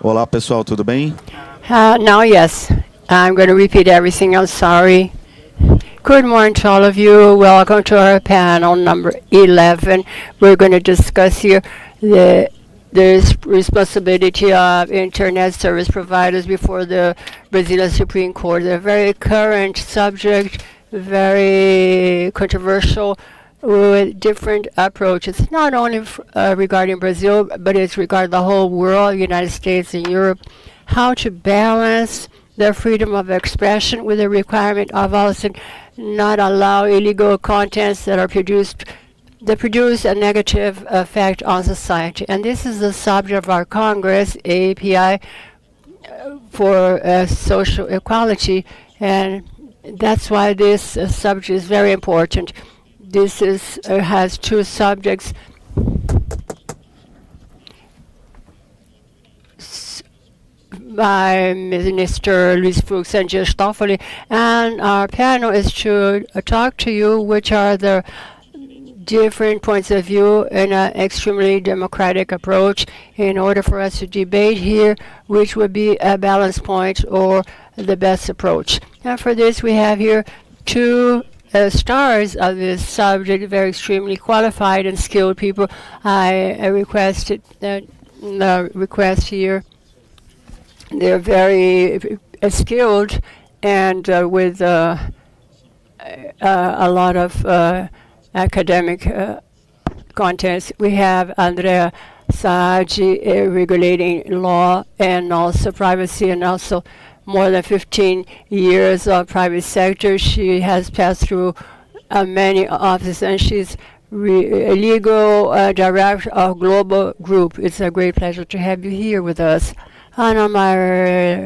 Olá, pessoal, tudo bem? Now, yes, I'm going to repeat everything. I'm sorry. Good morning to all of you. Welcome to our panel number 11. We're going to discuss here the responsibility of internet service providers before the Brazilian Supreme Court. A very current subject, very controversial, with different approaches, not only regarding Brazil, but it's regarding the whole world, United States and Europe, how to balance the freedom of expression with the requirement of also not allow illegal contents that produce a negative effect on society. And this is the subject of our Congress, API, for social equality, and that's why this subject is very important. This has two subjects. By Minister Luis Fux and Jill Stoffoli, and our panel is to talk to you which are the different points of view in an extremely democratic approach in order for us to debate here which would be a balance point or the best approach. And for this we have here two stars of this subject, very extremely qualified and skilled people. I requested request here. They're very skilled and with a lot of academic contents. We have Andreia Saad, regulating law and also privacy, and also more than 15 years of private sector. She has passed through many offices, and she's legal director of Global Group. It's a great pleasure to have you here with us. And on my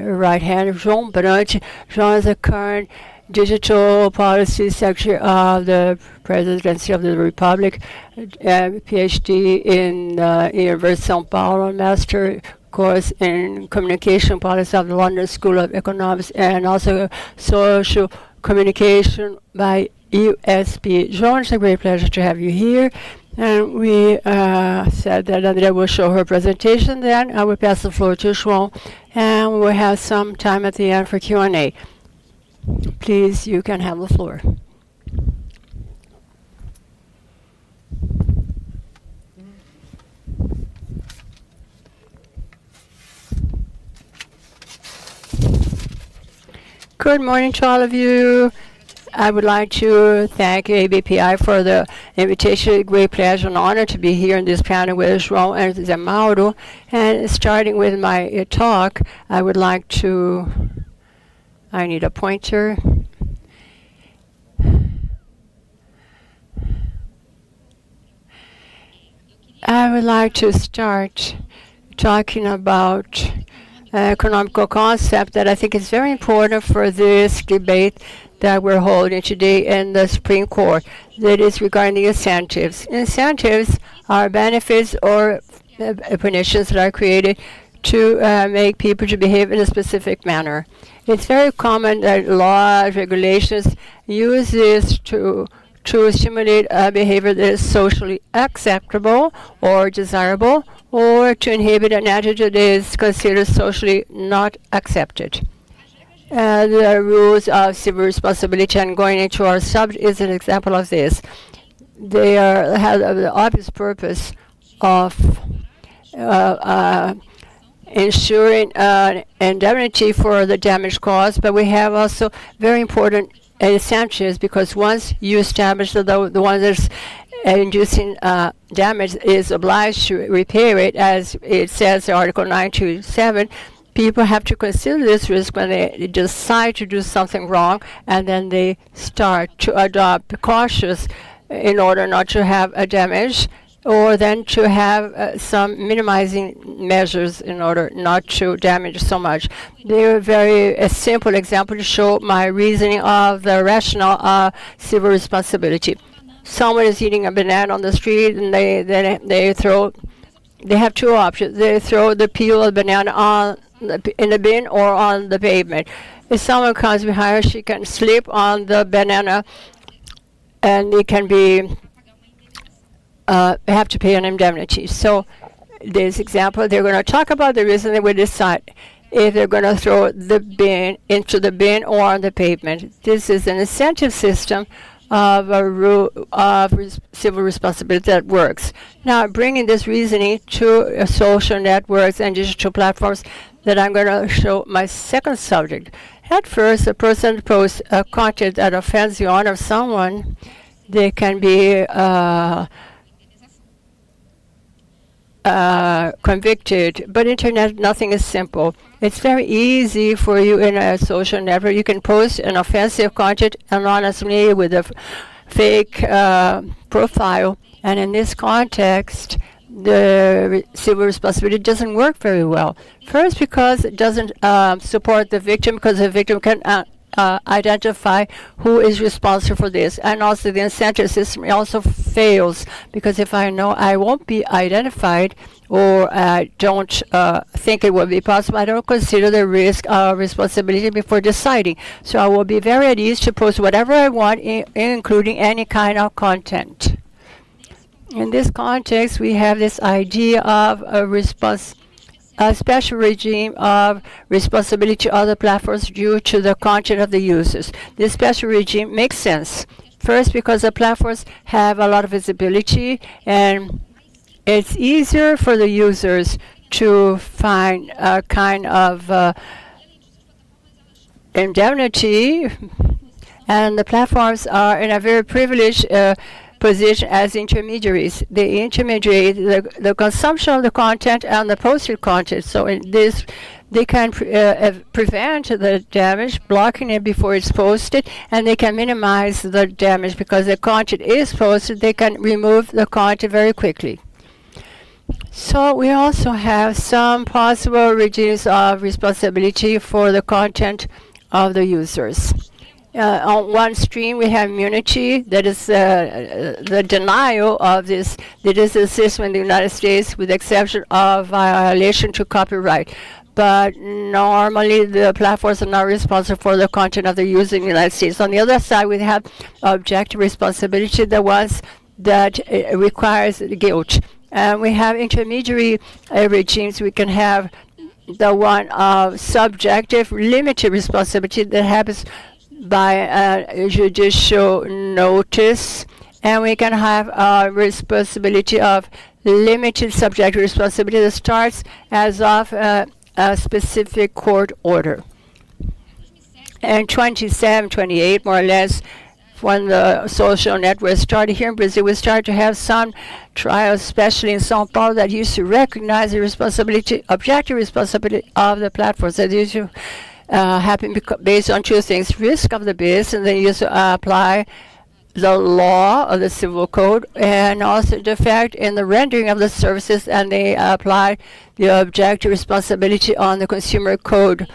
right hand, João Brant. João is the current Digital Policy Secretary of the Presidency of the Republic, PhD in University of São Paulo, Master course in Communication Policy of the London School of Economics, and also Social Communication by USB. João, it's a great pleasure to have you here. And we said that Andrea will show her presentation, then I will pass the floor to João, and we'll have some time at the end for Q&A. Please, you can have the floor. Good morning to all of you. I would like to thank ABPI for the invitation. A great pleasure and honor to be here in this panel with João and José Mauro. And starting with my talk, I would like to, I need a pointer. I would like to start talking about economical concept that I think is very important for this debate that we're holding today in the Supreme Court, that is regarding the incentives. Incentives are benefits or punitions that are created to make people to behave in a specific manner. It's very common that laws, regulations use this to stimulate a behavior that is socially acceptable or desirable, or to inhibit an attitude that is considered socially not accepted. The rules of civil responsibility, and going into our subject, is an example of this. They have the obvious purpose of ensuring indemnity for the damage caused, but we have also very important incentives, because once you establish that the one that's inducing damage is obliged to repair it, as it says in Article 927, people have to consider this risk when they decide to do something wrong, and then they start to adopt precautions in order not to have a damage, or then to have some minimizing measures in order not to damage so much. They're a simple example to show my reasoning of the rationale of civil responsibility. Someone is eating a banana on the street, and they have two options. They throw the peel of the banana in the bin or on the pavement. If someone comes behind her, she can slip on the banana, and it can be have to pay an indemnity. So this example, they're going to talk about the reason they will decide if they're going to throw the bin into the bin or on the pavement. This is an incentive system of a rule of civil responsibility that works. Now, bringing this reasoning to social networks and digital platforms, that I'm going to show my second subject. At first, a person posts content that offends the honor of someone. They can be convicted, but internet, nothing is simple. It's very easy for you in a social network. You can post an offensive content anonymously with a fake profile, and in this context, the civil responsibility doesn't work very well. First, because it doesn't support the victim, because the victim can identify who is responsible for this. And also the incentive system also fails, because if I know I won't be identified, or I don't think it will be possible, I don't consider the risk of responsibility before deciding. So I will be very at ease to post whatever I want, including any kind of content. In this context, we have this idea of a special regime of responsibility to other platforms due to the content of the users. This special regime makes sense. First, because the platforms have a lot of visibility, and it's easier for the users to find a kind of indemnity, and the platforms are in a very privileged position as intermediaries. They intermediate the consumption of the content and the posted content. So in this, they can prevent the damage, blocking it before it's posted, and they can minimize the damage because the content is posted. They can remove the content very quickly. So we also have some possible regimes of responsibility for the content of the users. On one stream, we have immunity, that is the denial of this. That is the system in the United States, with the exception of violation to copyright. But normally, the platforms are not responsible for the content of the user in the United States. On the other side, we have objective responsibility, the ones that requires guilt. And we have intermediary regimes. We can have the one of subjective, limited responsibility that happens by a judicial notice, and we can have a responsibility of limited subjective responsibility that starts as of a specific court order. And 27, 28, more or less, when the social network started here in Brazil, we started to have some trials, especially in São Paulo, that used to recognize the responsibility, objective responsibility of the platforms. That used to happen based on two things: risk of the business, and they used to apply the law of the civil code, and also defect in the rendering of the services, and they apply the objective responsibility on the consumer code.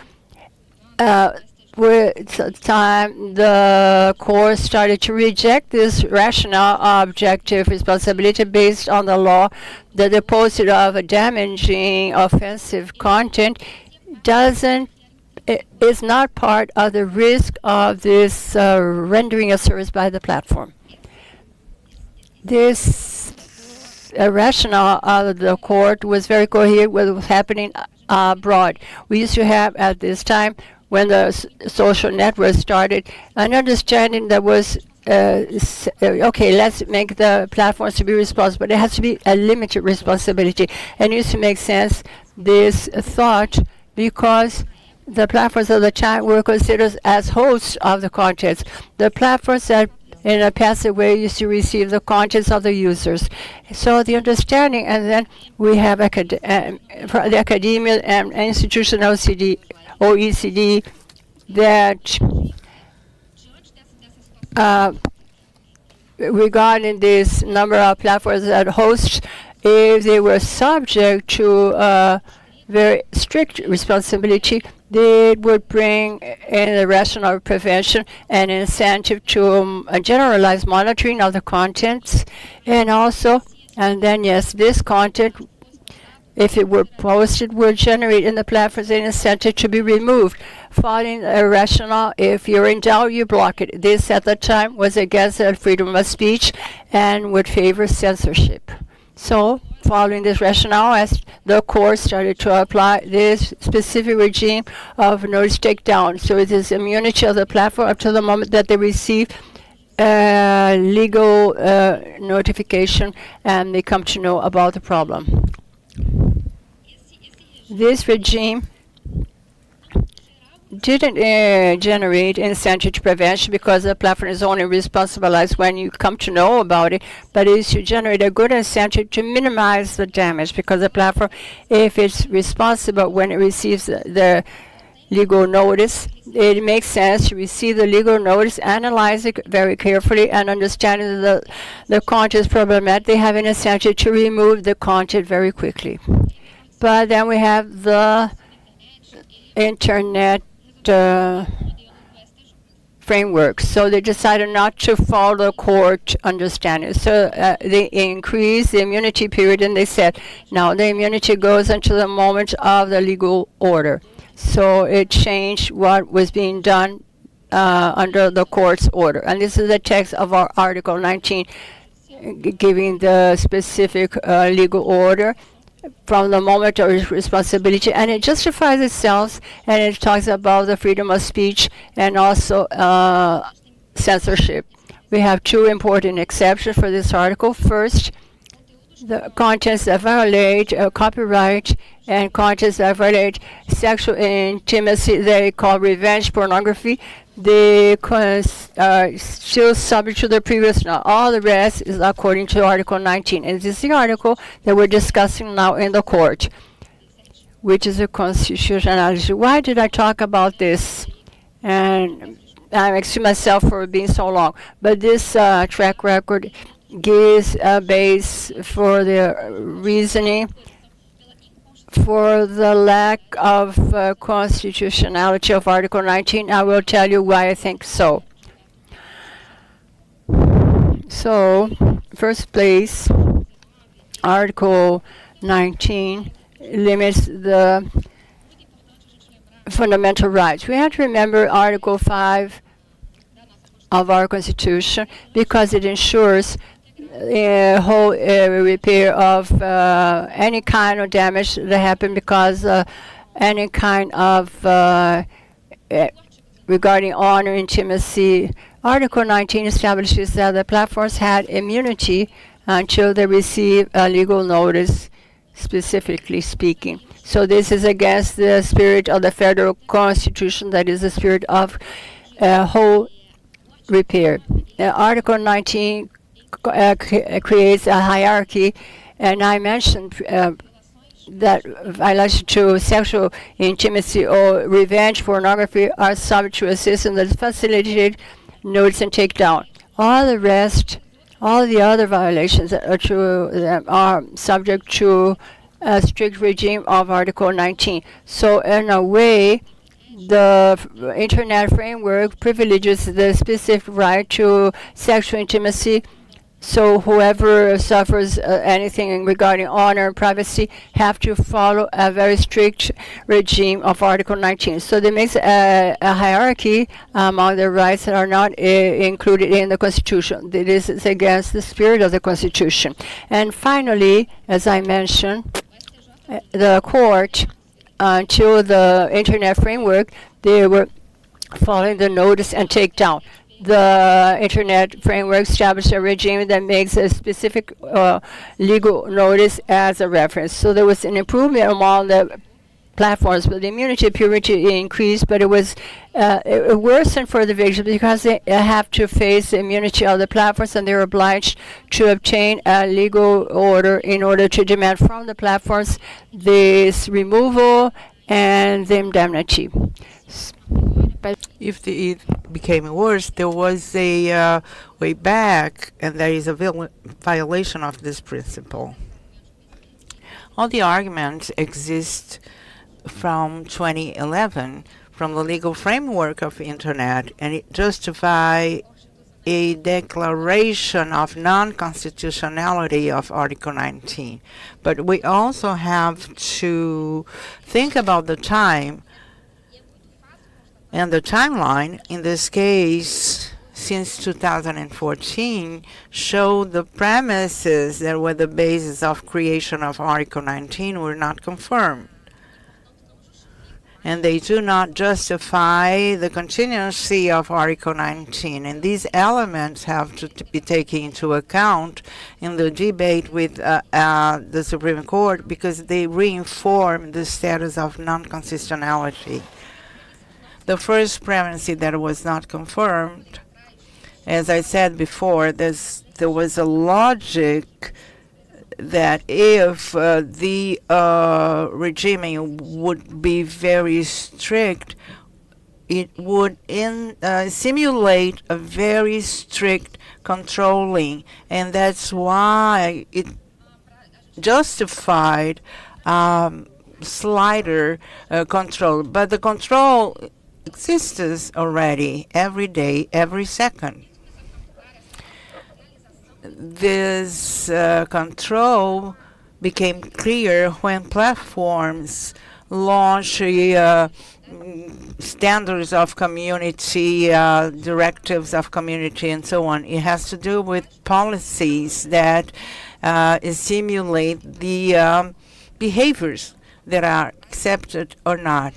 With time, the court started to reject this rational objective responsibility based on the law that the posting of a damaging offensive content is not part of the risk of this rendering of service by the platform. This rationale of the court was very coherent with what was happening abroad. We used to have at this time, when the social network started, an understanding that was okay, let's make the platforms to be responsible, but it has to be a limited responsibility. And it used to make sense, this thought, because the platforms of the time were considered as hosts of the contents. The platforms that in a passive way used to receive the contents of the users. So the understanding, and then we have the academia and institutional OECD that regarding this number of platforms that host, if they were subject to very strict responsibility, they would bring in the rational prevention and incentive to generalized monitoring of the contents, and also, and then yes, this content, if it were posted, would generate in the platforms an incentive to be removed. Following a rationale, if you're in doubt, you block it. This at the time was against the freedom of speech and would favor censorship. So following this rationale, as the court started to apply this specific regime of notice takedown. So it is immunity of the platform up to the moment that they receive legal notification and they come to know about the problem. This regime didn't generate incentive to prevention because the platform is only responsibilized when you come to know about it, but it is to generate a good incentive to minimize the damage, because the platform, if it's responsible when it receives the legal notice, it makes sense to receive the legal notice, analyze it very carefully, and understanding the content is problematic. They have an incentive to remove the content very quickly. But then we have the internet framework. So they decided not to follow the court understanding. So they increased the immunity period, and they said, now the immunity goes until the moment of the legal order. So it changed what was being done under the court's order. And this is the text of our Article 19, giving the specific legal order from the moment of responsibility, and it justifies itself, and it talks about the freedom of speech and also censorship. We have two important exceptions for this article. First, the contents that violate copyright and contents that violate sexual intimacy, they call revenge pornography. They are still subject to the previous law. All the rest is according to Article 19. And this is the article that we're discussing now in the court, which is a constitutionality. Why did I talk about this? And I excuse myself for being so long. But this track record gives a base for the reasoning for the lack of constitutionality of Article 19. I will tell you why I think so. So, first place, Article 19 limits the fundamental rights. We have to remember Article 5 of our Constitution because it ensures whole repair of any kind of damage that happened because any kind of regarding honor, intimacy. Article 19 establishes that the platforms had immunity until they receive a legal notice, specifically speaking. So this is against the spirit of the federal constitution, that is the spirit of whole repair. Article 19 creates a hierarchy, and I mentioned that violation to sexual intimacy or revenge pornography are subject to a system that facilitated notice and takedown. All the rest, all the other violations are subject to a strict regime of Article 19. So in a way, the Internet framework privileges the specific right to sexual intimacy. So whoever suffers anything regarding honor and privacy have to follow a very strict regime of Article 19. So there makes a hierarchy among the rights that are not included in the Constitution. This is against the spirit of the Constitution. And finally, as I mentioned, the court, until the Internet framework, they were following the notice and takedown. The Internet framework established a regime that makes a specific legal notice as a reference. So there was an improvement among the platforms, but the immunity purity increased, but it was it worsened for the victims because they have to face the immunity of the platforms, and they're obliged to obtain a legal order in order to demand from the platforms this removal and the indemnity. If it became worse, there was a way back, and there is a violation of this principle. All the arguments exist from 2011 from the legal framework of Internet, and it justifies a declaration of non-constitutionality of Article 19. But we also have to think about the time and the timeline. In this case, since 2014 show the premises that were the basis of creation of Article 19 were not confirmed. And they do not justify the continuity of Article 19. And these elements have to be taken into account in the debate with the Supreme Court because they reinforce the status of non-constitutionality. The first premise that was not confirmed, as I said before, there was a logic that if the regime would be very strict, it would simulate a very strict controlling, and that's why it justified slighter control. But the control exists already every day, every second. This control became clear when platforms launched standards of community, directives of community, and so on. It has to do with policies that simulate the behaviors that are accepted or not.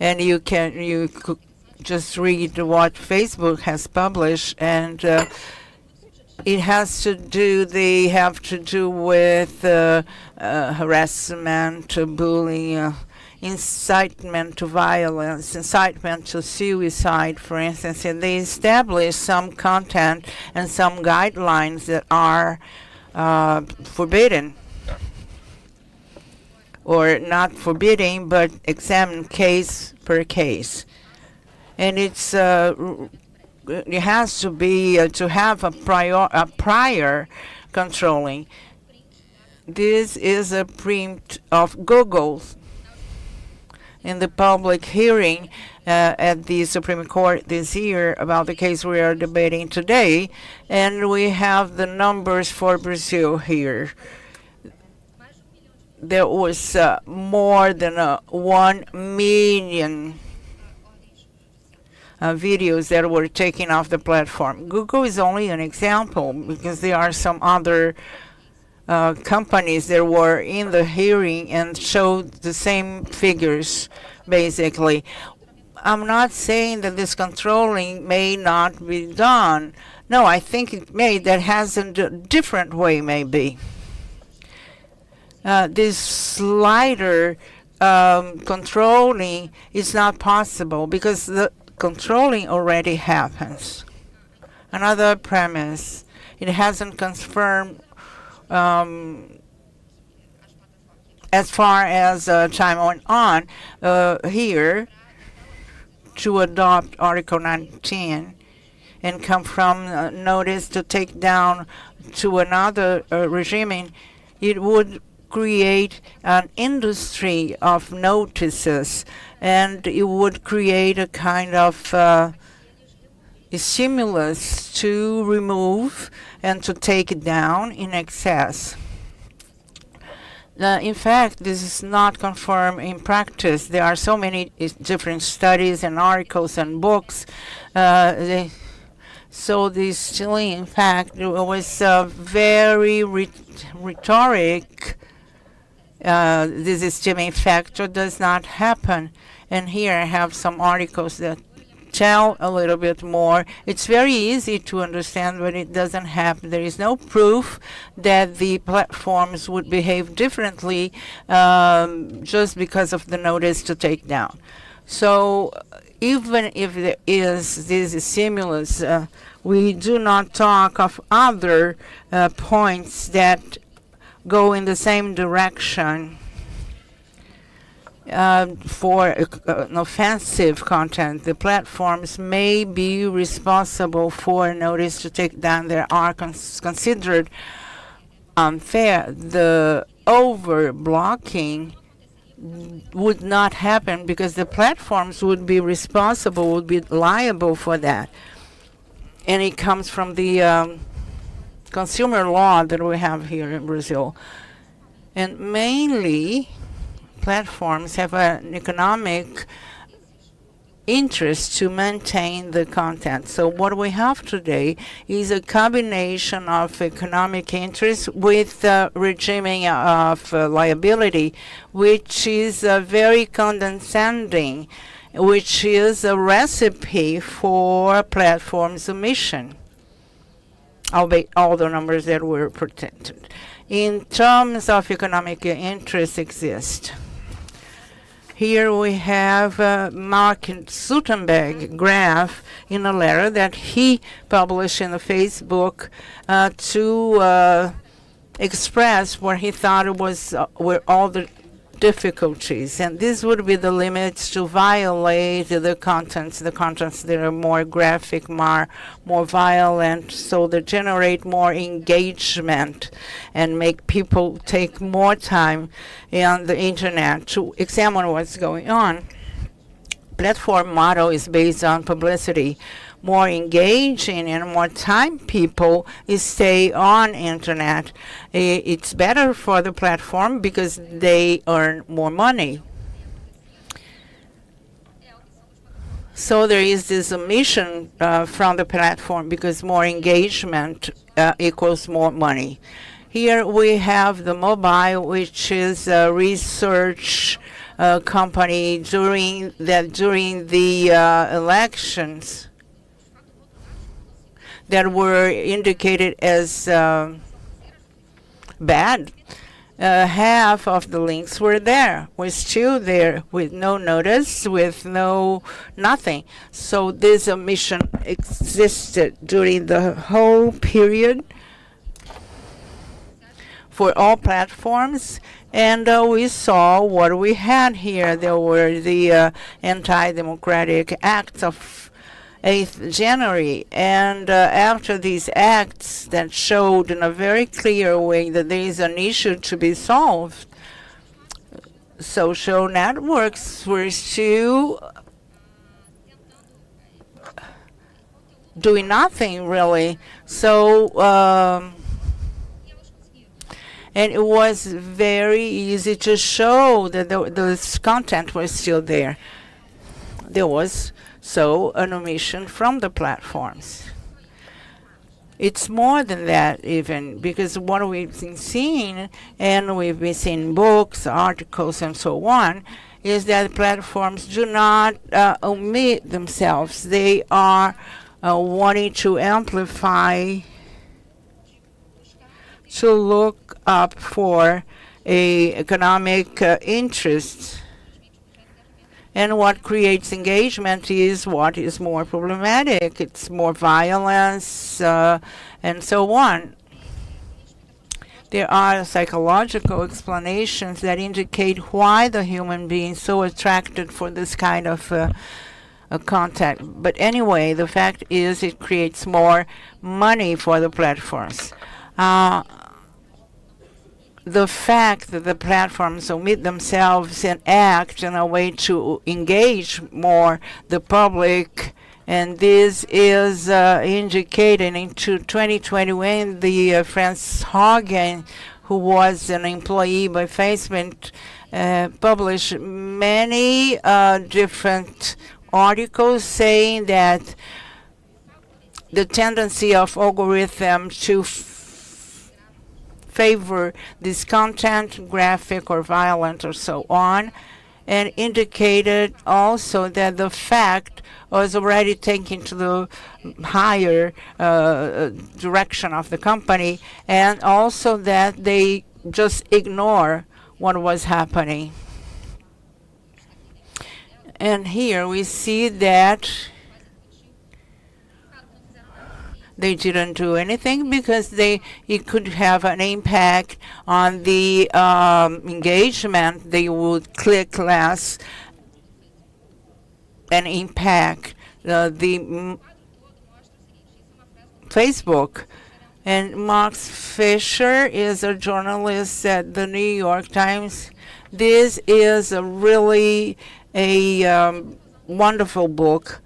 And you could just read what Facebook has published, and they have to do with harassment, bullying, incitement to violence, incitement to suicide, for instance, and they establish some content and some guidelines that are forbidden, or not forbidding, but examined case per case. And it's it has to be to have a prior controlling. This is a print of Google in the public hearing at the Supreme Court this year about the case we are debating today, and we have the numbers for Brazil here. There was more than 1 million videos that were taken off the platform. Google is only an example because there are some other companies that were in the hearing and showed the same figures, basically. I'm not saying that this controlling may not be done. No, I think it may. That has a different way, maybe. This slighter controlling is not possible because the controlling already happens. Another premise, it hasn't confirmed as far as time went on here to adopt Article 19 and come from notice to take down to another regime. It would create an industry of notices, and it would create a kind of stimulus to remove and to take it down in excess. In fact, this is not confirmed in practice. There are so many different studies and articles and books. So this still, in fact, was very rhetoric. This estimating factor does not happen. And here I have some articles that tell a little bit more. It's very easy to understand, but it doesn't happen. There is no proof that the platforms would behave differently just because of the notice to take down. So even if there is this stimulus, we do not talk of other points that go in the same direction for an offensive content. The platforms may be responsible for notice to take down that are considered unfair. The over-blocking would not happen because the platforms would be responsible, would be liable for that. And it comes from the consumer law that we have here in Brazil. And mainly, platforms have an economic interest to maintain the content. So what we have today is a combination of economic interest with the regime of liability, which is very condescending, which is a recipe for platform submission, albeit all the numbers that were protected. In terms of economic interest exist. Here we have Mark Zuckerberg graph in a letter that he published in the Facebook to express what he thought was were all the difficulties, and this would be the limits to violate the contents that are more graphic, more violent, so they generate more engagement and make people take more time on the internet to examine what's going on. Platform model is based on publicity. More engaging and more time people stay on internet. It's better for the platform because they earn more money. So there is this omission from the platform because more engagement equals more money. Here we have the mobile, which is a research company during the elections that were indicated as bad. Half of the links were still there with no notice, with nothing. So this omission existed during the whole period for all platforms. And we saw what we had here. There were the anti-democratic acts of 8th January, and after these acts that showed in a very clear way that there is an issue to be solved, social networks were still doing nothing really. So and it was very easy to show that this content was still there. There was an omission from the platforms. It's more than that even, because what we've been seeing, and we've been seeing books, articles, and so on, is that platforms do not omit themselves. They are wanting to amplify, to look up for a economic interest. And what creates engagement is what is more problematic. It's more violence and so on. There are psychological explanations that indicate why the human being is so attracted for this kind of content. But anyway, the fact is it creates more money for the platforms. The fact that the platforms omit themselves and act in a way to engage more the public, and this is indicated into 2020 when the Franz Hogan, who was an employee by Facebook, published many different articles saying that the tendency of algorithm to favor this content, graphic or violent or so on, and indicated also that the fact was already taken to the higher direction of the company, and also that they just ignore what was happening. And here we see that they didn't do anything because it could have an impact on the engagement. They would click less and impact the Facebook. And Max Fisher is a journalist at the New York Times. This is a really wonderful book.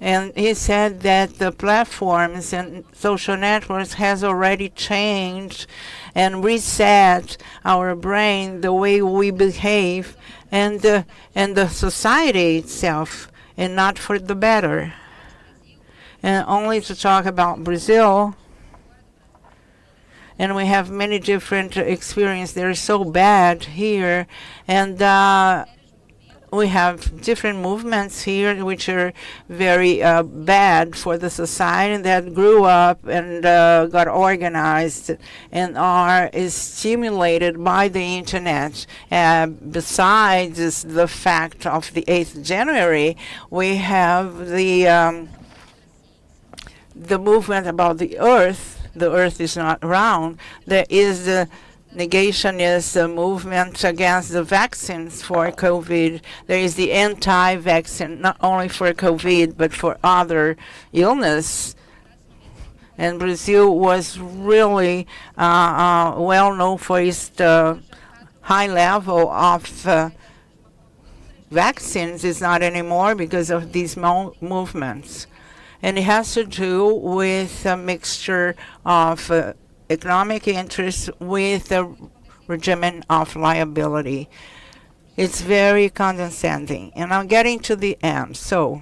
And he said that the platforms and social networks has already changed and reset our brain, the way we behave, and the society itself, and not for the better. And only to talk about Brazil, and we have many different experiences. They're so bad here, and we have different movements here which are very bad for the society that grew up and got organized and are stimulated by the internet. Besides the fact of the 8th January, we have the movement about the earth. The earth is not round. There is the negationist movement against the vaccines for COVID. There is the anti-vaccine, not only for COVID, but for other illness. And Brazil was really well known for its high level of vaccines. It's not anymore because of these movements. And it has to do with a mixture of economic interests with the regimen of liability. It's very condescending. And I'm getting to the end. So,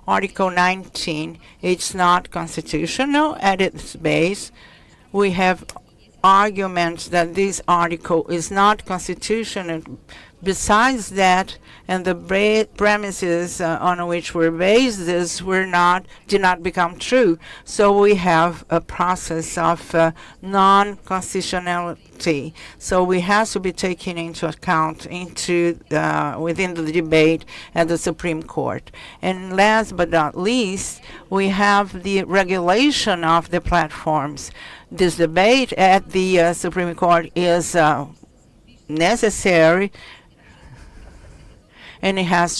Article 19, it's not constitutional at its base. We have arguments that this article is not constitutional. Besides that, and the premises on which we're based this did not become true. So we have a process of non-constitutionality. So we have to be taken into account within the debate at the Supreme Court. And last but not least, we have the regulation of the platforms. This debate at the Supreme Court is necessary, and it has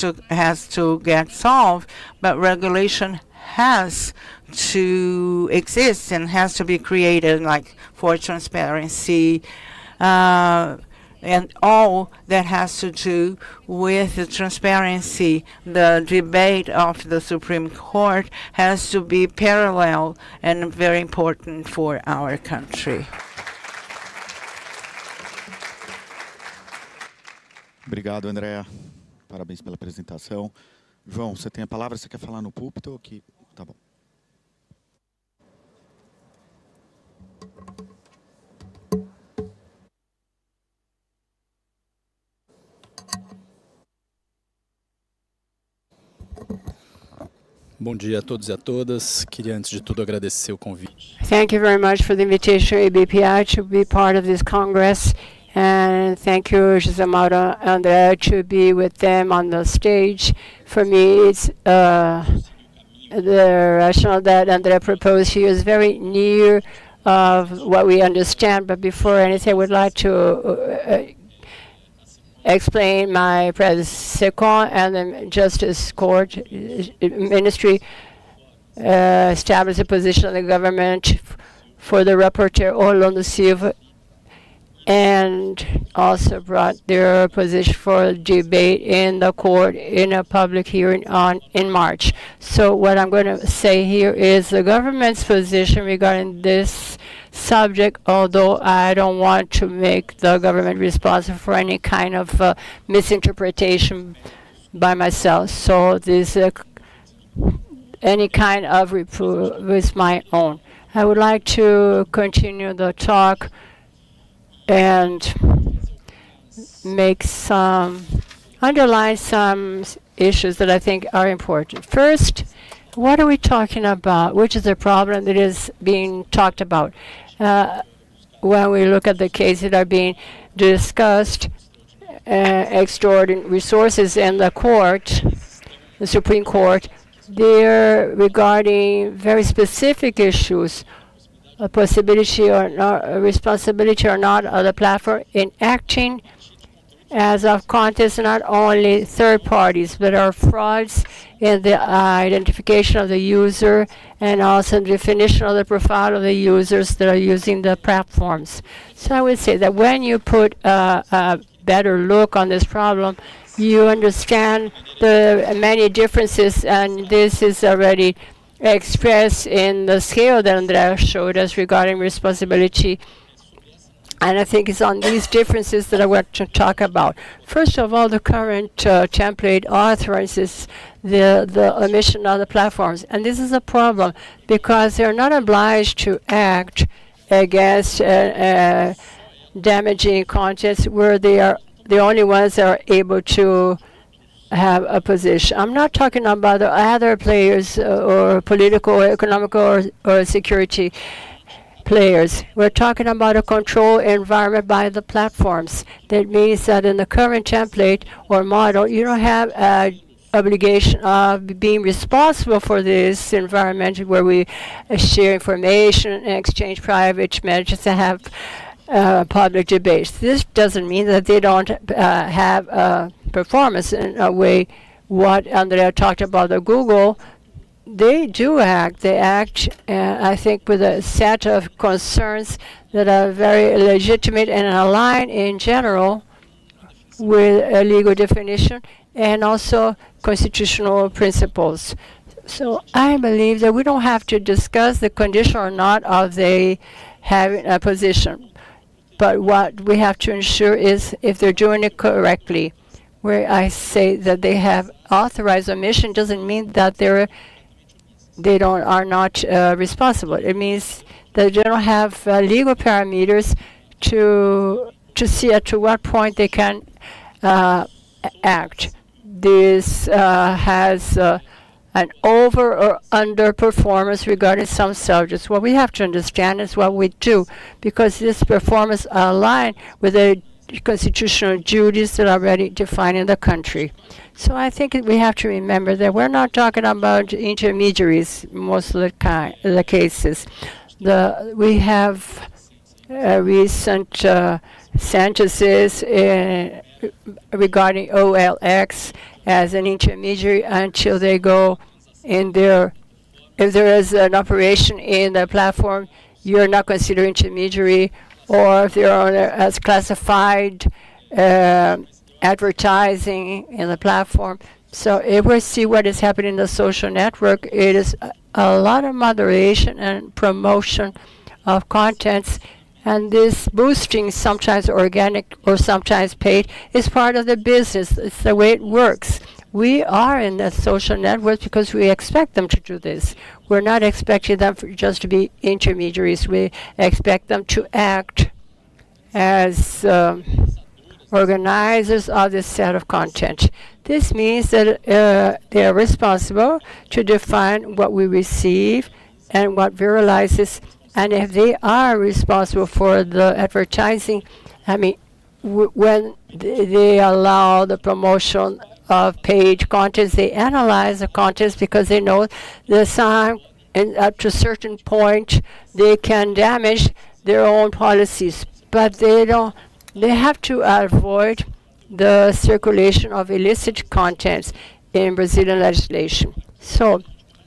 to get solved, but regulation has to exist and has to be created, like for transparency, and all that has to do with the transparency. The debate of the Supreme Court has to be parallel and very important for our country. Obrigado, Andreia. Parabéns pela apresentação. João, você tem a palavra? Você quer falar no púlpito ou aqui? Tá bom. Bom dia a todos e a todas. Queria, antes de tudo, agradecer o convite. Thank you very much for the invitation, ABPI, to be part of this Congress. And thank you, José, Mauro, Andreia, to be with them on the stage. For me, it's the rationale that Andreia proposed here is very near of what we understand. But before anything, I would like to explain my SECOM and the Justice Court Ministry established a position of the government for the rapporteur Orlando Silva, and also brought their position for debate in the court in a public hearing in March. So what I'm going to say here is the government's position regarding this subject, although I don't want to make the government responsible for any kind of misinterpretation by myself. So this any kind of reproof is my own. I would like to continue the talk and underline some issues that I think are important. First, what are we talking about? Which is the problem that is being talked about? When we look at the cases that are being discussed, extraordinary resources in the court, the Supreme Court, they're regarding very specific issues, a possibility or not, a responsibility or not of the platform in acting as of contest, not only third parties, but are frauds in the identification of the user and also the definition of the profile of the users that are using the platforms. So I would say that when you put a better look on this problem, You understand the many differences, and this is already expressed in the scale that Andrea showed us regarding responsibility. And I think it's on these differences that I want to talk about. First of all, the current template authorizes the omission of the platforms. And this is a problem because they're not obliged to act against damaging contents where they are the only ones that are able to have a position. I'm not talking about the other players or political, or economical, or security players. We're talking about a control environment by the platforms. That means that in the current template or model, you don't have an obligation of being responsible for this environment where we share information and exchange private messages and have public debates. This doesn't mean that they don't have performance in a way. What Andrea talked about the Google, they do act. They act, I think, with a set of concerns that are very legitimate and aligned in general with a legal definition and also constitutional principles. So I believe that we don't have to discuss the condition or not of they having a position. But what we have to ensure is if they're doing it correctly. Where I say that they have authorized omission doesn't mean that are not responsible. It means that they don't have legal parameters to see to what point they can act. This has an over or under performance regarding some subjects. What we have to understand is what we do, because this performance aligns with the constitutional duties that are already defined in the country. So I think we have to remember that we're not talking about intermediaries most of the cases. We have recent sentences regarding OLX as an intermediary until they go in there. If there is an operation in the platform, you're not considered intermediary, or if they're on as classified advertising in the platform. So if we see what is happening in the social network, it is a lot of moderation and promotion of contents. And this boosting, sometimes organic or sometimes paid, is part of the business. It's the way it works. We are in the social network because we expect them to do this. We're not expecting them just to be intermediaries. We expect them to act as organizers of this set of content. This means that they are responsible to define what we receive and what viralizes. And if they are responsible for the advertising, I mean, when they allow the promotion of paid contents, they analyze the contents because they know that some, and up to a certain point, they can damage their own policies. But they have to avoid the circulation of illicit contents in Brazilian legislation. So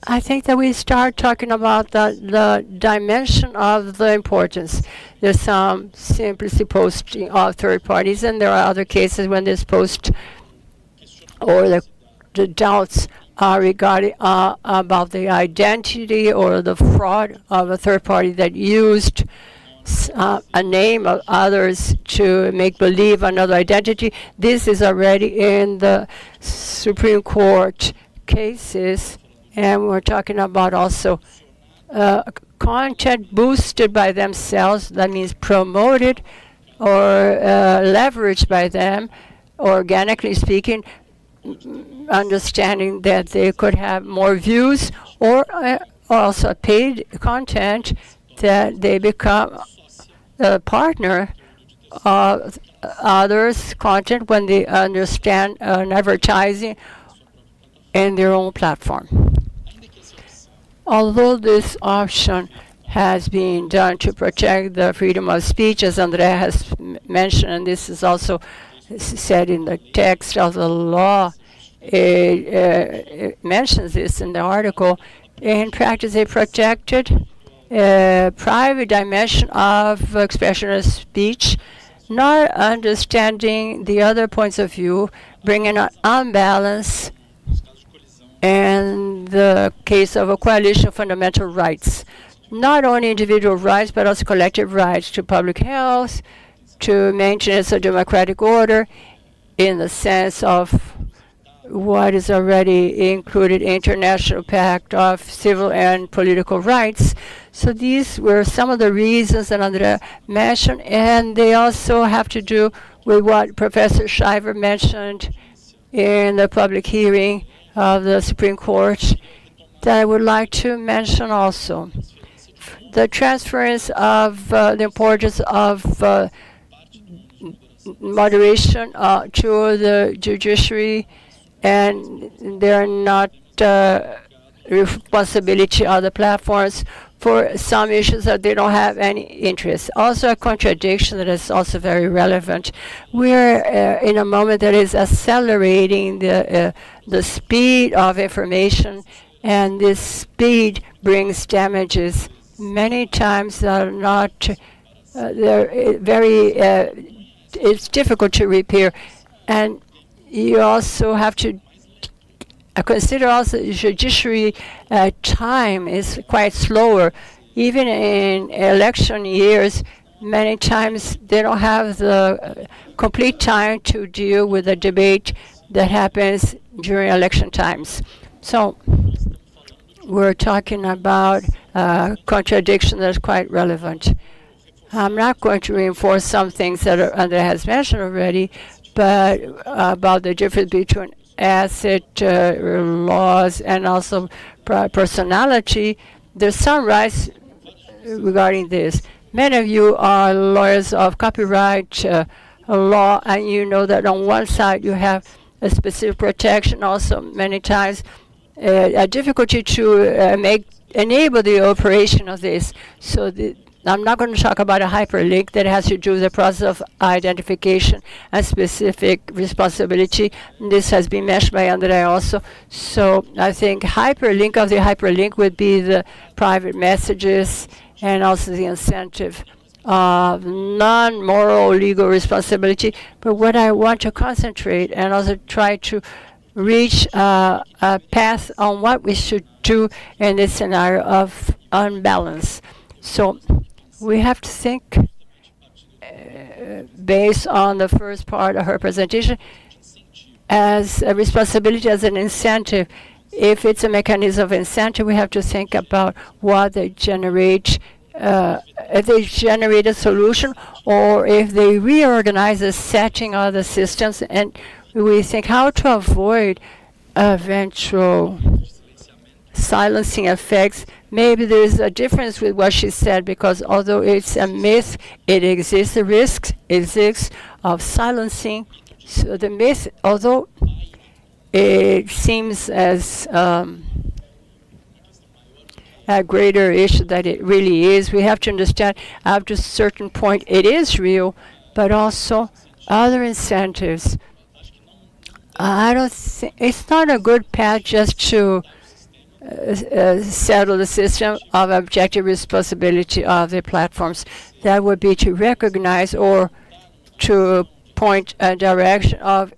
I think that we start talking about the dimension of the importance. There's some simplicity posting of third parties, and there are other cases when this post or the doubts are regarding about the identity or the fraud of a third party that used a name of others to make believe another identity. This is already in the Supreme Court cases. And we're talking about also content boosted by themselves, that means promoted or leveraged by them, organically speaking, understanding that they could have more views, or also paid content that they become a partner of others' content when they understand advertising in their own platform. Although this option has been done to protect the freedom of speech, as Andrea has mentioned, and this is also said in the text of the law, it mentions this in the article. In practice, they protected a private dimension of expression of speech, not understanding the other points of view bringing an unbalance in the case of a coalition of fundamental rights. Not only individual rights, but also collective rights to public health, to maintenance of democratic order, in the sense of what is already included in International Pact of Civil and Political Rights. So these were some of the reasons that Andrea mentioned, and they also have to do with what Professor Shiver mentioned in the public hearing of the Supreme Court that I would like to mention also. The transference of the importance of moderation to the judiciary, and they're not responsibility of the platforms for some issues that they don't have any interest. Also a contradiction that is also very relevant. We're in a moment that is accelerating the speed of information, and this speed brings damages. Many times are not, they're very, it's difficult to repair. And you also have to consider also judiciary time is quite slower. Even in election years, many times they don't have the complete time to deal with the debate that happens during election times. So we're talking about contradiction that's quite relevant. I'm not going to reinforce some things that Andrea has mentioned already, but about the difference between asset laws and also personality. There's some rights regarding this. Many of you are lawyers of copyright law, and you know that on one side you have a specific protection, also many times a difficulty to enable the operation of this. So I'm not going to talk about a hyperlink that has to do with the process of identification and specific responsibility. This has been mentioned by Andrea also. So I think hyperlink of the hyperlink would be the private messages and also the incentive of non-moral legal responsibility. But what I want to concentrate and also try to reach a path on what we should do in this scenario of unbalance. So we have to think based on the first part of her presentation as a responsibility, as an incentive. If it's a mechanism of incentive, we have to think about what they generate, if they generate a solution, or if they reorganize the setting of the systems, and we think how to avoid eventual silencing effects. Maybe there is a difference with what she said, because although it's a myth, it exists. The risk exists of silencing. So the myth, although it seems as a greater issue that it really is, we have to understand up to a certain point it is real, but also other incentives. I don't think it's not a good path just to settle the system of objective responsibility of the platforms. That would be to recognize or to point a direction of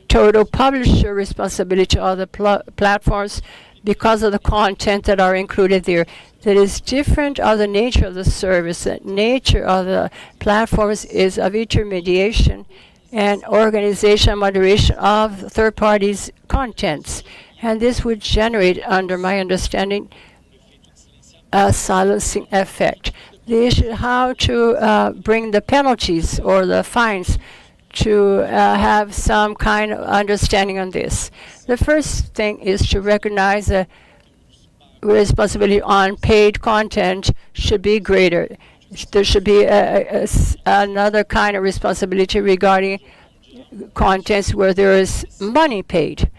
total publisher responsibility of the platforms because of the content that are included there. That is different of the nature of the service. The nature of the platforms is of intermediation and organization and moderation of third parties' contents. And this would generate, under my understanding, a silencing effect. The issue how to bring the penalties or the fines to have some kind of understanding on this. The first thing is to recognize the responsibility on paid content should be greater. There should be another kind of responsibility regarding contents where there is money paid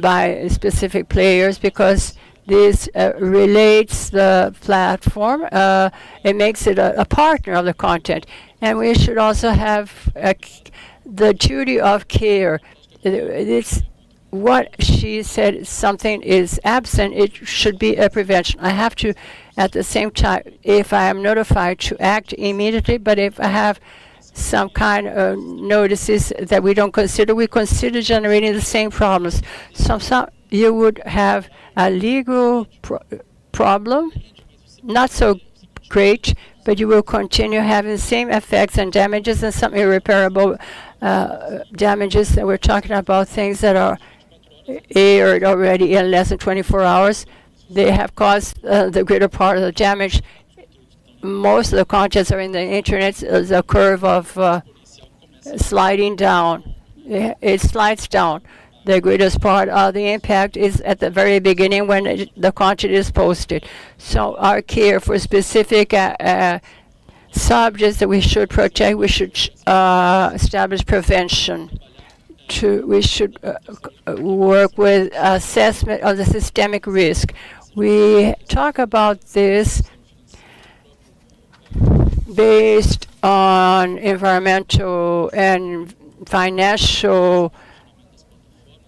by specific players, because this relates the platform. It makes it a partner of the content. And we should also have the duty of care. It's what she said, something is absent, it should be a prevention. I have to, at the same time, if I am notified, to act immediately, but if I have some kind of notices that we don't consider. We consider generating the same problems. So you would have a legal problem, not so great, but you will continue having the same effects and damages and some irreparable damages. And we're talking about things that are aired already in less than 24 hours. They have caused the greater part of the damage. Most of the contents are in the internet. There's a curve of sliding down. It slides down. The greatest part of the impact is at the very beginning when the content is posted. So our care for specific subjects that we should protect, we should establish prevention. We should work with assessment of the systemic risk. We talk about this based on environmental and financial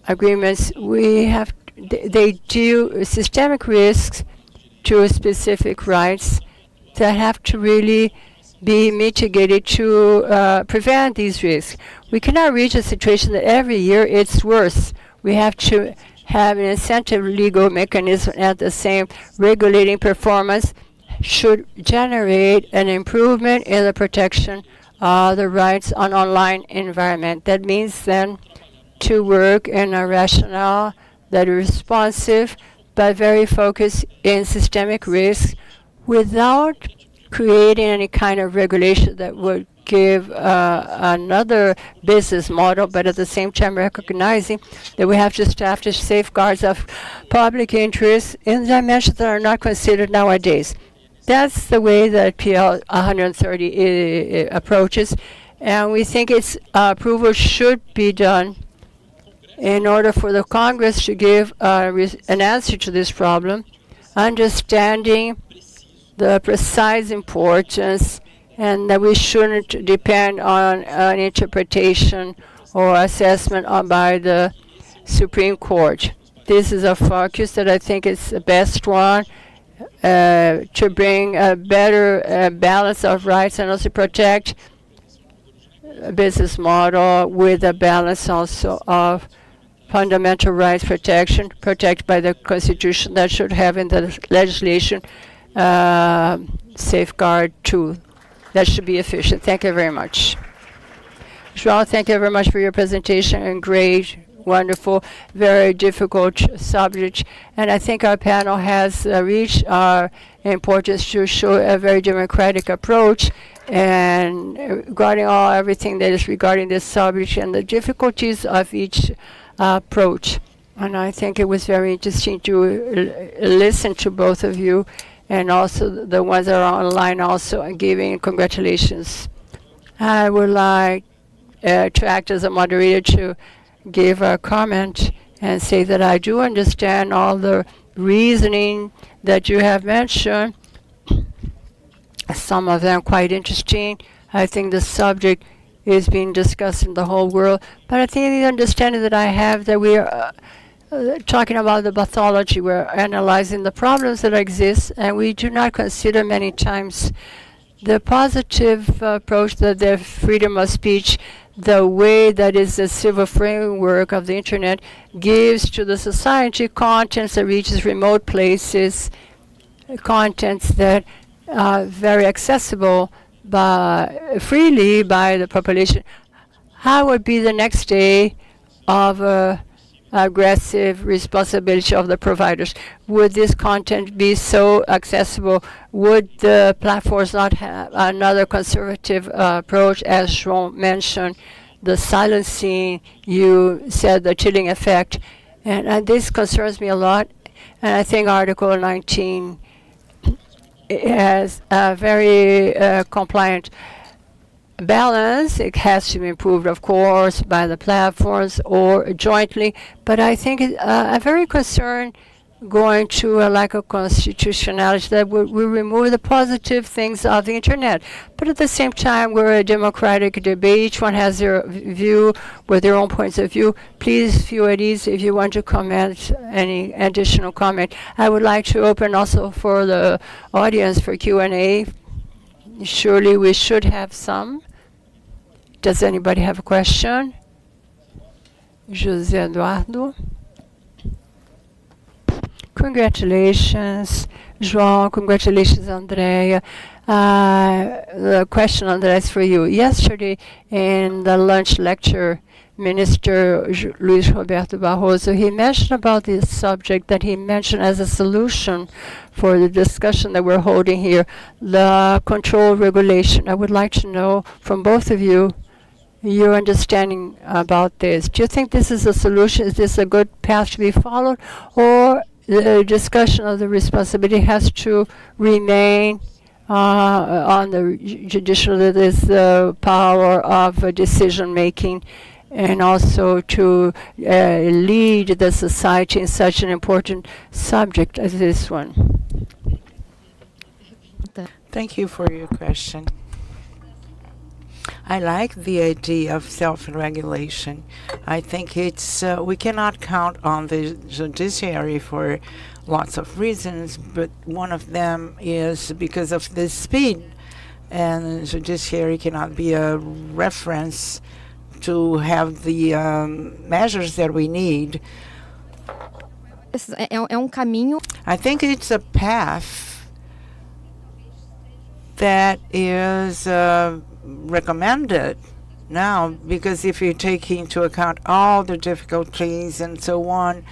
agreements. They deal systemic risks to specific rights that have to really be mitigated to prevent these risks. We cannot reach a situation that every year it's worse. We have to have an incentive legal mechanism at the same regulating performance should generate an improvement in the protection of the rights on online environment. That means then to work in a rationale that is responsive but very focused in systemic risk without creating any kind of regulation that would give another business model, but at the same time recognizing that we have to establish safeguards of public interest in dimensions that are not considered nowadays. That's the way that PL 130 approaches, and we think its approval should be done in order for the Congress to give an answer to this problem, understanding the precise importance and that we shouldn't depend on an interpretation or assessment by the Supreme Court. This is a focus that I think is the best one to bring a better balance of rights and also protect a business model with a balance also of fundamental rights protection, protected by the Constitution, that should have in the legislation safeguard too. That should be efficient. Thank you very much. João, thank you very much for your presentation, and great, wonderful, very difficult subject. And I think our panel has reached our importance to show a very democratic approach and regarding everything that is regarding this subject and the difficulties of each approach. And I think it was very interesting to listen to both of you, and also the ones that are online also, and giving congratulations. I would like to act as a moderator to give a comment and say that I do understand all the reasoning that you have mentioned. Some of them quite interesting. I think the subject is being discussed in the whole world. But I think the understanding that I have that we are talking about the pathology, we're analyzing the problems that exist, and we do not consider many times the positive approach that the freedom of speech, the way that is the civil framework of the internet, gives to the society contents that reaches remote places, contents that are very accessible freely by the population. How would be the next day of aggressive responsibility of the providers? Would this content be so accessible? Would the platforms not have another conservative approach, as João mentioned, the silencing, you said the chilling effect, and this concerns me a lot. And I think Article 19 has a very compliant balance. It has to be improved, of course, by the platforms or jointly. But I think I'm very concerned going to a lack of constitutionality that will remove the positive things of the internet. But at the same time, we're a democratic debate. Each one has their view with their own points of view. Please feel at ease if you want to comment, any additional comment. I would like to open also for the audience for Q&A. Surely we should have some. Does anybody have a question? José Eduardo. Congratulations, João. Congratulations, Andreia. The question, Andreia, is for you. Yesterday, in the lunch lecture, Minister Luis Roberto Barroso, he mentioned about this subject that he mentioned as a solution for the discussion that we're holding here, the control regulation. I would like to know from both of you your understanding about this. Do you think this is a solution? Is this a good path to be followed? Or the discussion of the responsibility has to remain on the judicial, that is the power of decision-making, and also to lead the society in such an important subject as this one? Thank you for your question. I like the idea of self-regulation. I think it's we cannot count on the judiciary for lots of reasons, but one of them is because of the speed. And the judiciary cannot be a reference to have the measures that we need. I think it's a path that is recommended now, because if you take into account all the difficulties and so on,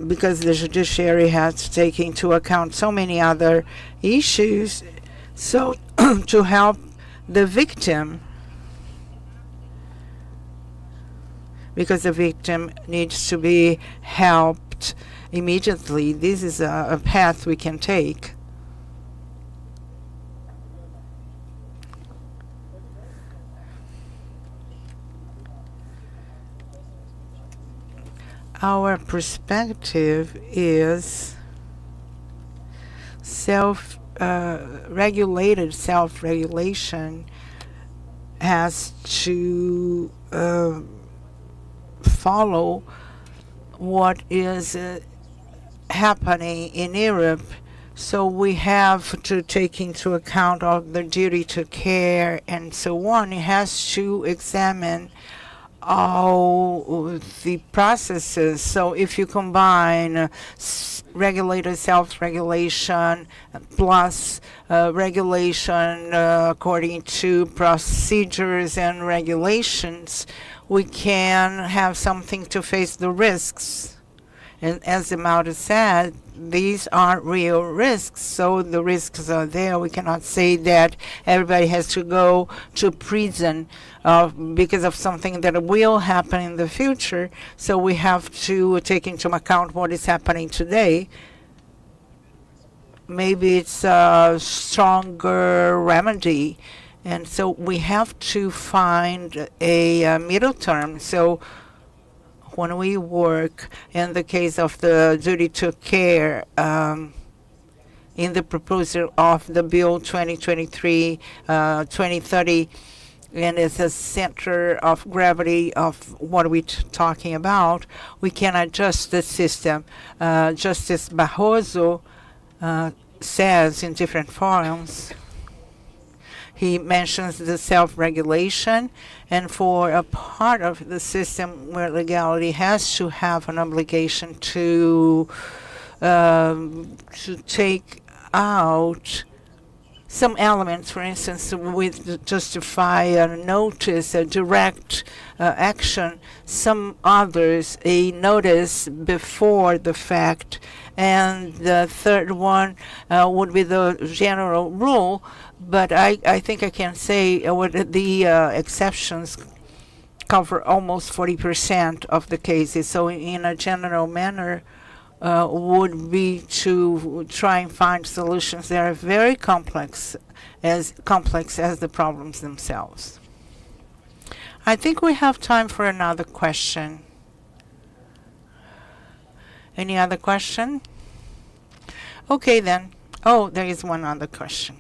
because the judiciary has to take into account so many other issues, so to help the victim, because the victim needs to be helped immediately. This is a path we can take. Our perspective is regulated self-regulation has to follow what is happening in Europe. So we have to take into account of the duty to care and so on. It has to examine all the processes. So if you combine regulated self-regulation plus regulation according to procedures and regulations, we can have something to face the risks. And as Mauro said, these are real risks. So the risks are there. We cannot say that everybody has to go to prison because of something that will happen in the future. So we have to take into account what is happening today. Maybe it's a stronger remedy. And so we have to find a middle term. So when we work in the case of the duty to care in the proposal of the bill 2023-2030, and it's a center of gravity of what we're talking about, we can adjust the system. Justice Barroso says in different forums, he mentions the self-regulation, and for a part of the system where legality has to have an obligation to take out some elements, for instance, with justify a notice, a direct action, some others, a notice before the fact, and the third one would be the general rule. But I think I can say what the exceptions cover almost 40% of the cases. So in a general manner, would be to try and find solutions that are very complex as the problems themselves. I think we have time for another question. Any other question? Okay then. Oh, there is one other question.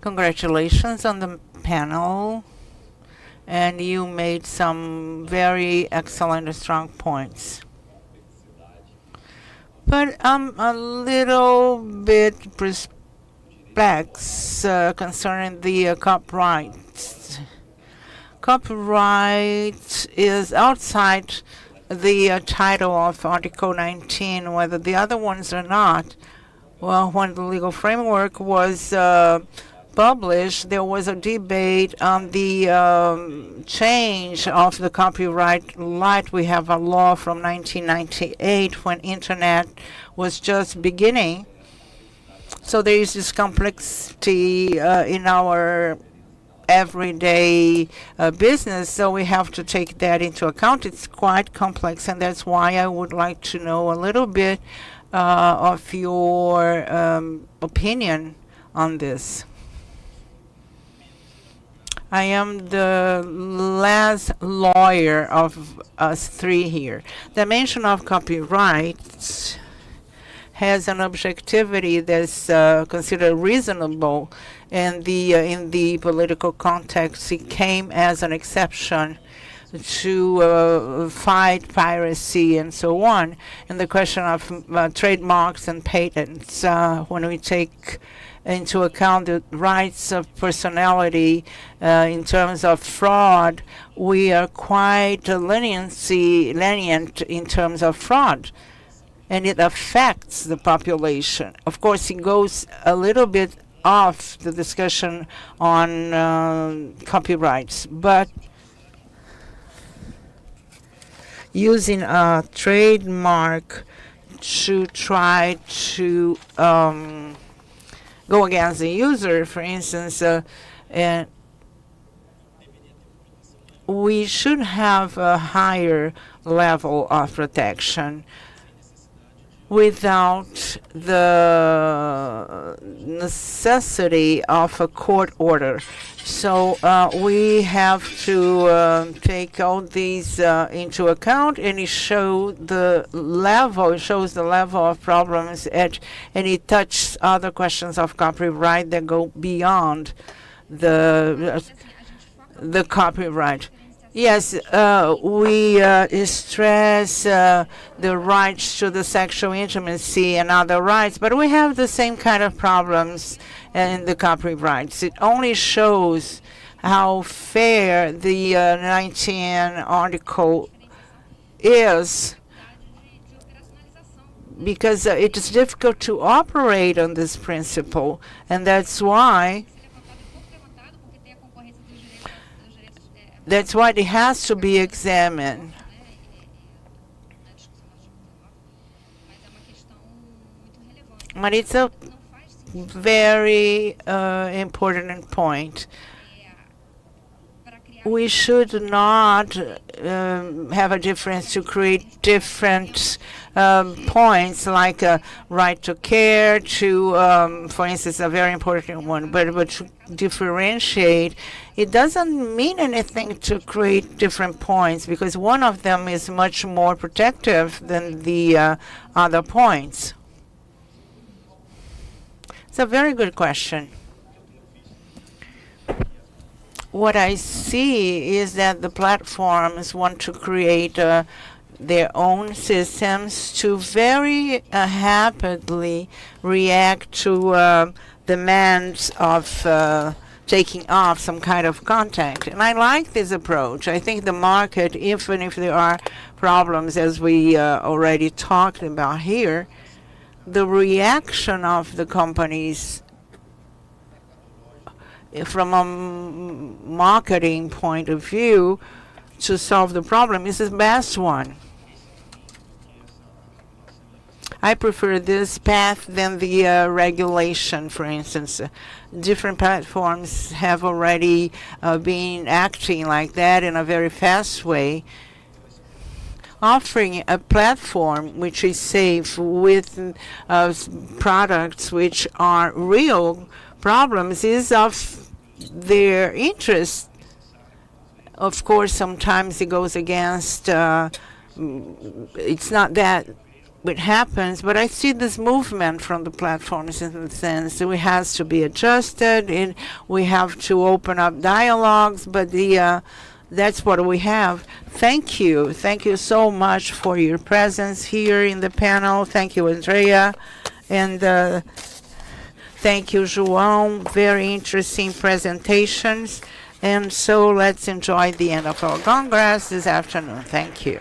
Congratulations on the panel, and you made some very excellent and strong points. But I'm a little bit perplexed concerning the copyright. Copyright is outside the title of Article 19, whether the other ones are not. Well, when the legal framework was published, there was a debate on the change of the copyright law. We have a law from 1998 when internet was just beginning. So there is this complexity in our everyday business, so we have to take that into account. It's quite complex, and that's why I would like to know a little bit of your opinion on this. I am the last lawyer of us three here. The mention of copyright has an objectivity that's considered reasonable, and in the political context, it came as an exception to fight piracy and so on. And the question of trademarks and patents, when we take into account the rights of personality in terms of fraud, we are quite lenient in terms of fraud, and it affects the population. Of course, it goes a little bit off the discussion on copyrights, but using a trademark to try to go against the user, for instance, and we should have a higher level of protection without the necessity of a court order. So we have to take all these into account, and it shows the level of problems, and it touches other questions of copyright that go beyond the copyright. Yes, we stress the rights to the sexual intimacy and other rights, but we have the same kind of problems in the copyrights. It only shows how fair the 19 article is, because it is difficult to operate on this principle, and that's why it has to be examined. But it's a very important point. We should not have a difference to create different points, like a right to care, to, for instance, a very important one, but to differentiate, it doesn't mean anything to create different points, because one of them is much more protective than the other points. It's a very good question. What I see is that the platforms want to create their own systems to very rapidly react to demands of taking off some kind of content. And I like this approach. I think the market, even if there are problems, as we already talked about here, the reaction of the companies from a marketing point of view to solve the problem is the best one. I prefer this path than the regulation, for instance. Different platforms have already been acting like that in a very fast way. Offering a platform which is safe with products which are real problems is of their interest. Of course, sometimes it goes against, it's not that it happens, but I see this movement from the platforms in the sense that it has to be adjusted, and we have to open up dialogues, but the that's what we have. Thank you. Thank you so much for your presence here in the panel. Thank you, Andrea. And thank you, João. Very interesting presentations. And so let's enjoy the end of our Congress this afternoon. Thank you.